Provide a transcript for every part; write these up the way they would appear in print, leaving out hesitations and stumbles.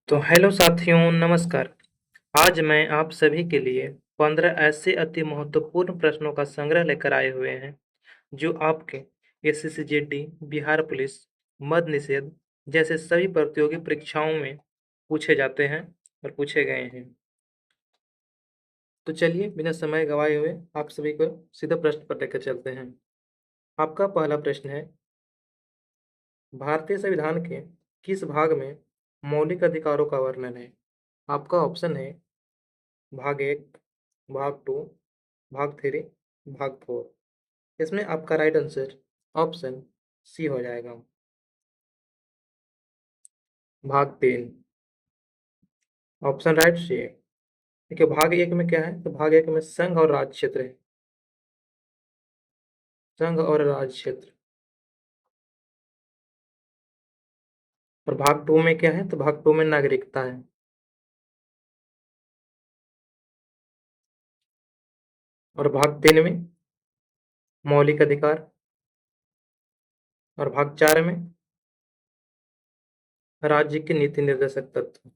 तो हेलो साथियों, नमस्कार। आज मैं आप सभी के लिए 15 ऐसे अति महत्वपूर्ण प्रश्नों का संग्रह लेकर आए हुए हैं, जो आपके एसएससी बिहार पुलिस, मद्य निषेध जैसे सभी प्रतियोगी परीक्षाओं में पूछे जाते हैं और पूछे गए हैं। तो चलिए बिना समय गवाए हुए आप सभी को सीधा प्रश्न पर लेकर चलते हैं। आपका पहला प्रश्न है, भारतीय संविधान के किस भाग में मौलिक अधिकारों का वर्णन है? आपका ऑप्शन है भाग 1, भाग 2, भाग 3, भाग 4। इसमें आपका राइट आंसर ऑप्शन सी हो जाएगा, भाग 3। ऑप्शन राइट सी है। देखिए भाग 1 में क्या है, तो भाग 1 में संघ और राज्य क्षेत्र है। संघ और राज्य क्षेत्र। और भाग 2 में क्या है, तो भाग 2 में नागरिकता है। और भाग 3 में मौलिक अधिकार। और भाग 4 में राज्य के नीति निर्देशक तत्व।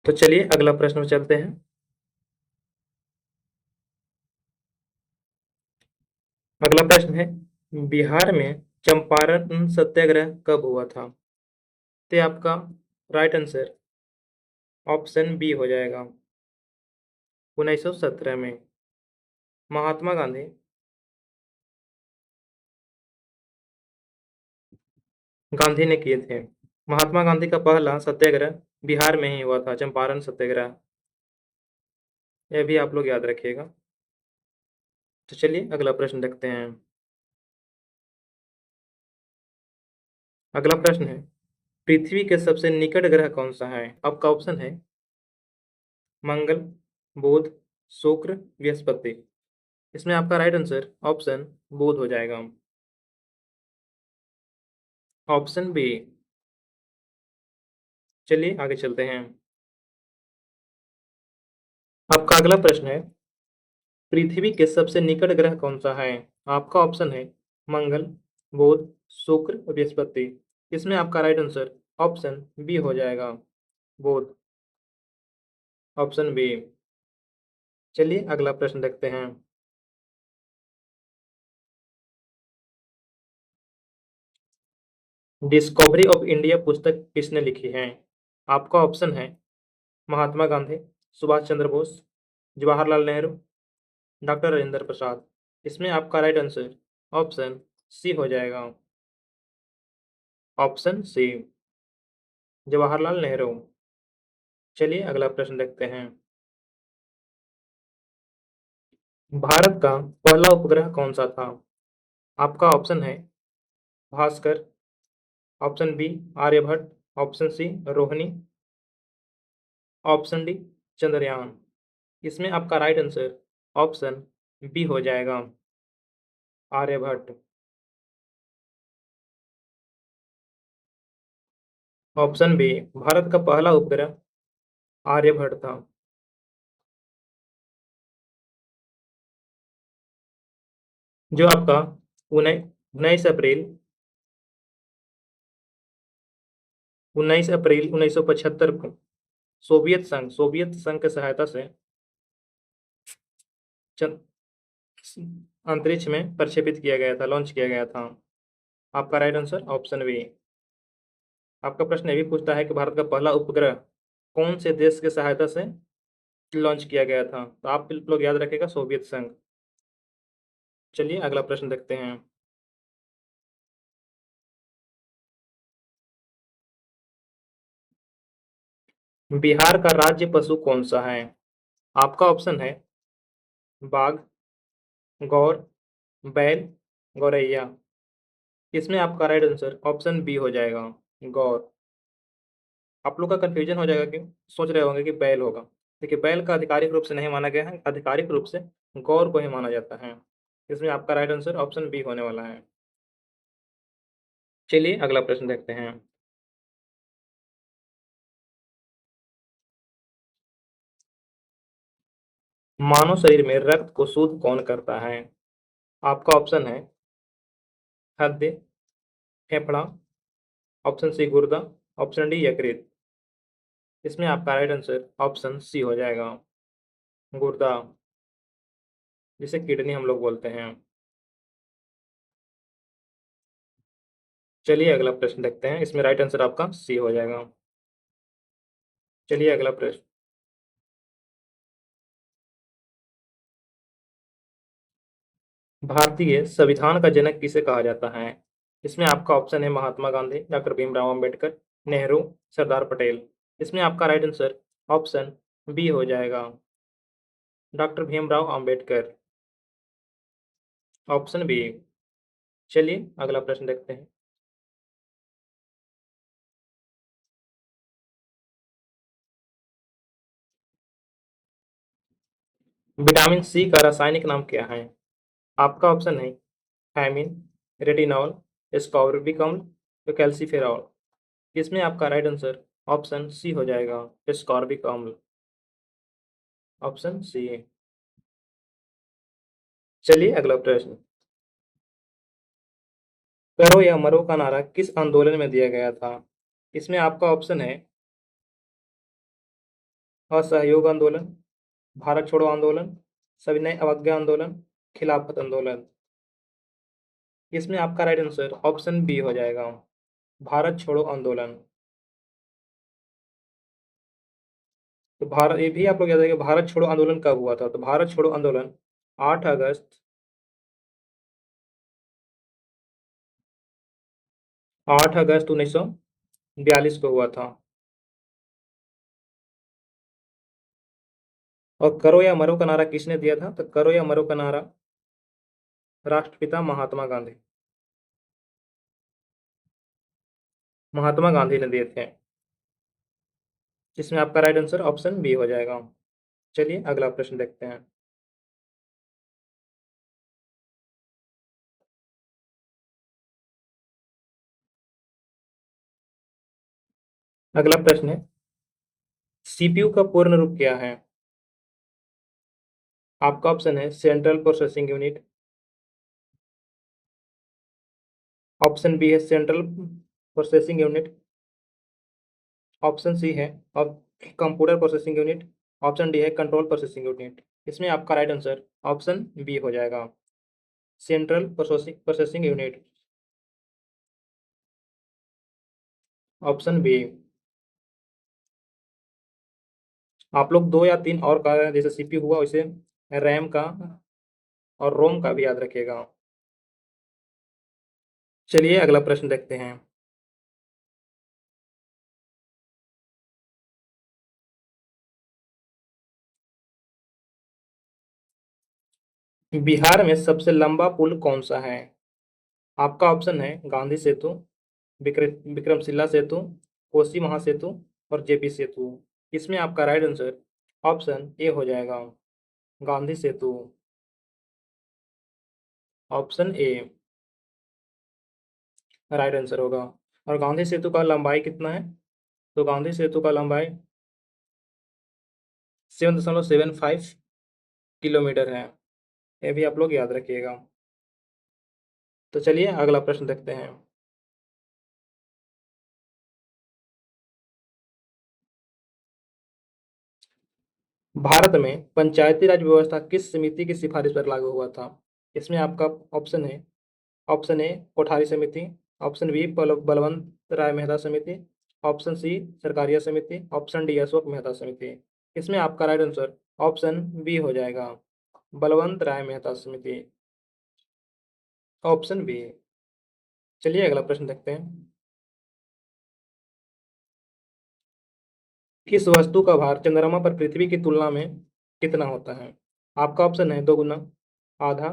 तो चलिए अगला प्रश्न में चलते हैं। अगला प्रश्न है, बिहार में चंपारण सत्याग्रह कब हुआ था? तो आपका राइट आंसर ऑप्शन बी हो जाएगा, 1917 में। महात्मा गांधी गांधी ने किए थे। महात्मा गांधी का पहला सत्याग्रह बिहार में ही हुआ था, चंपारण सत्याग्रह। यह भी आप लोग याद रखिएगा। तो चलिए अगला प्रश्न देखते हैं। अगला प्रश्न है, पृथ्वी के सबसे निकट ग्रह कौन सा है? आपका ऑप्शन है मंगल, बुध, शुक्र, बृहस्पति। इसमें आपका राइट आंसर ऑप्शन बुध हो जाएगा, ऑप्शन बी। चलिए आगे चलते हैं। आपका अगला प्रश्न है, पृथ्वी के सबसे निकट ग्रह कौन सा है? आपका ऑप्शन है मंगल, बुध, शुक्र, बृहस्पति। इसमें आपका राइट आंसर ऑप्शन बी हो जाएगा, बुध, ऑप्शन बी। चलिए अगला प्रश्न देखते हैं। डिस्कवरी ऑफ इंडिया पुस्तक किसने लिखी है? आपका ऑप्शन है महात्मा गांधी, सुभाष चंद्र बोस, जवाहरलाल नेहरू, डॉक्टर राजेंद्र प्रसाद। इसमें आपका राइट आंसर ऑप्शन सी हो जाएगा, ऑप्शन सी, जवाहरलाल नेहरू। चलिए अगला प्रश्न देखते हैं। भारत का पहला उपग्रह कौन सा था? आपका ऑप्शन है Bhaskar, option B Aryabhata, option C Rohini, option D Chandrayaan. इसमें आपका राइट आंसर ऑप्शन बी हो जाएगा, आर्यभट्ट, ऑप्शन बी। भारत का पहला उपग्रह आर्यभट्ट था। जो आपका 19 अप्रैल 1975 को सोवियत संघ की सहायता से चंद अंतरिक्ष में प्रक्षेपित किया गया था, लॉन्च किया गया था। आपका राइट आंसर ऑप्शन बी। आपका प्रश्न ये भी पूछता है कि भारत का पहला उपग्रह कौन से देश की सहायता से लॉन्च किया गया था? तो आप लोग याद रखेगा सोवियत संघ। चलिए अगला प्रश्न देखते हैं। बिहार का राज्य पशु कौन सा है? आपका ऑप्शन है बाघ, गौर, बैल, गौरैया। इसमें आपका राइट आंसर ऑप्शन बी हो जाएगा, गौर। आप लोग का कंफ्यूजन हो जाएगा कि सोच रहे होंगे कि बैल होगा। देखिए बैल का आधिकारिक रूप से नहीं माना गया है, आधिकारिक रूप से गौर को ही माना जाता है। इसमें आपका राइट आंसर ऑप्शन बी होने वाला है। चलिए अगला प्रश्न देखते हैं। मानव शरीर में रक्त को शुद्ध कौन करता है? आपका ऑप्शन है हृदय, फेफड़ा, ऑप्शन सी गुर्दा, ऑप्शन डी यकृत। इसमें आपका राइट आंसर ऑप्शन सी हो जाएगा, गुर्दा, जिसे किडनी हम लोग बोलते हैं। चलिए अगला प्रश्न देखते हैं, इसमें राइट आंसर आपका सी हो जाएगा। चलिए अगला प्रश्न। भारतीय संविधान का जनक किसे कहा जाता है? इसमें आपका ऑप्शन है महात्मा गांधी, डॉक्टर भीमराव अंबेडकर, नेहरू, सरदार पटेल। इसमें आपका राइट आंसर ऑप्शन बी हो जाएगा, doctor Bhimrao Ambedkar, option B. चलिए अगला प्रश्न देखते हैं। विटामिन सी का रासायनिक नाम क्या है? आपका ऑप्शन है थायमिन, रेटिनॉल, एस्कॉर्बिक अम्ल, तो कैल्सीफेरॉल। इसमें आपका राइट आंसर ऑप्शन सी हो जाएगा, एस्कॉर्बिक अम्ल, ऑप्शन सी। चलिए अगला प्रश्न। करो या मरो का नारा किस आंदोलन में दिया गया था? इसमें आपका ऑप्शन है असहयोग आंदोलन, भारत छोड़ो आंदोलन, सविनय अवज्ञा आंदोलन, खिलाफत आंदोलन। इसमें आपका राइट आंसर ऑप्शन बी हो जाएगा, भारत छोड़ो आंदोलन। तो भारत, ये भी आप लोग याद रखिए, भारत छोड़ो आंदोलन कब हुआ था? तो भारत छोड़ो आंदोलन 8 अगस्त 1942 को हुआ था। और करो या मरो का नारा किसने दिया था? तो करो या मरो का नारा राष्ट्रपिता महात्मा गांधी ने दिए थे। जिसमें आपका राइट आंसर ऑप्शन बी हो जाएगा। चलिए अगला प्रश्न देखते हैं। अगला प्रश्न है, सीपीयू का पूर्ण रूप क्या है? आपका ऑप्शन है central processing unit, option B है central processing unit, option C है और computer processing unit, option D है कंट्रोल प्रोसेसिंग यूनिट। इसमें आपका राइट आंसर ऑप्शन बी हो जाएगा, central processing unit, option B. आप लोग 2 या 3 और का, जैसे सीपीयू हुआ वैसे रैम का और रोम का भी याद रखिएगा। चलिए अगला प्रश्न देखते हैं। बिहार में सबसे लंबा पुल कौन सा है? आपका ऑप्शन है गांधी सेतु, विक्रमशिला सेतु, कोसी महासेतु और जेपी सेतु। इसमें आपका राइट आंसर ऑप्शन ए हो जाएगा, गांधी सेतु, ऑप्शन ए राइट आंसर होगा। और गांधी सेतु का लंबाई कितना है? तो गांधी सेतु का लंबाई 7.75 किलोमीटर है। ये भी आप लोग याद रखिएगा। तो चलिए अगला प्रश्न देखते हैं। भारत में पंचायती राज व्यवस्था किस समिति की सिफारिश पर लागू हुआ था? इसमें आपका ऑप्शन है, ऑप्शन ए कोठारी समिति, ऑप्शन बी बलवंत राय मेहता समिति, ऑप्शन सी सरकारिया समिति, ऑप्शन डी अशोक मेहता समिति। इसमें आपका राइट आंसर ऑप्शन बी हो जाएगा, बलवंत राय मेहता समिति, ऑप्शन बी। चलिए अगला प्रश्न देखते हैं। किस वस्तु का भार चंद्रमा पर पृथ्वी की तुलना में कितना होता है? आपका ऑप्शन है 2 गुना, आधा,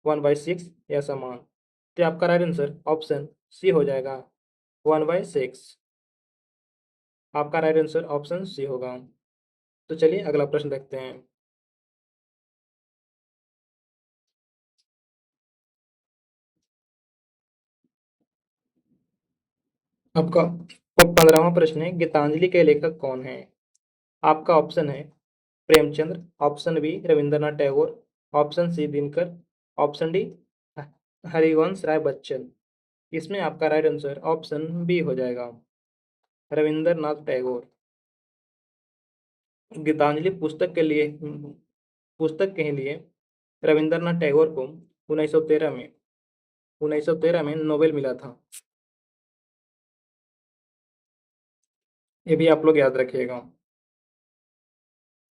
1/6 या समान। तो आपका राइट आंसर ऑप्शन सी हो जाएगा, 1/6। आपका राइट आंसर ऑप्शन सी होगा। तो चलिए अगला प्रश्न देखते हैं। आपका 15वां प्रश्न है, गीतांजलि के लेखक कौन है? आपका ऑप्शन है Premchandra, option B Rabindranath Tagore, option C Dinkar, option D Harivansh Rai Bachchan. इसमें आपका राइट आंसर ऑप्शन बी हो जाएगा, रविंद्रनाथ टैगोर। गीतांजलि पुस्तक के लिए रविंद्रनाथ टैगोर को 1913 में नोबेल मिला था। ये भी आप लोग याद रखिएगा।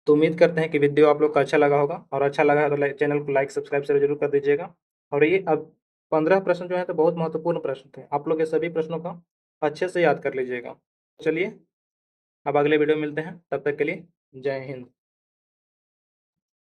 तो उम्मीद करते हैं कि वीडियो आप लोग को अच्छा लगा होगा, और अच्छा लगा है तो चैनल को लाइक सब्सक्राइब जरूर कर दीजिएगा। और ये अब 15 प्रश्न जो है तो बहुत महत्वपूर्ण प्रश्न थे, आप लोग ये सभी प्रश्नों का अच्छे से याद कर लीजिएगा। चलिए अब अगले वीडियो में मिलते हैं, तब तक के लिए जय हिंद।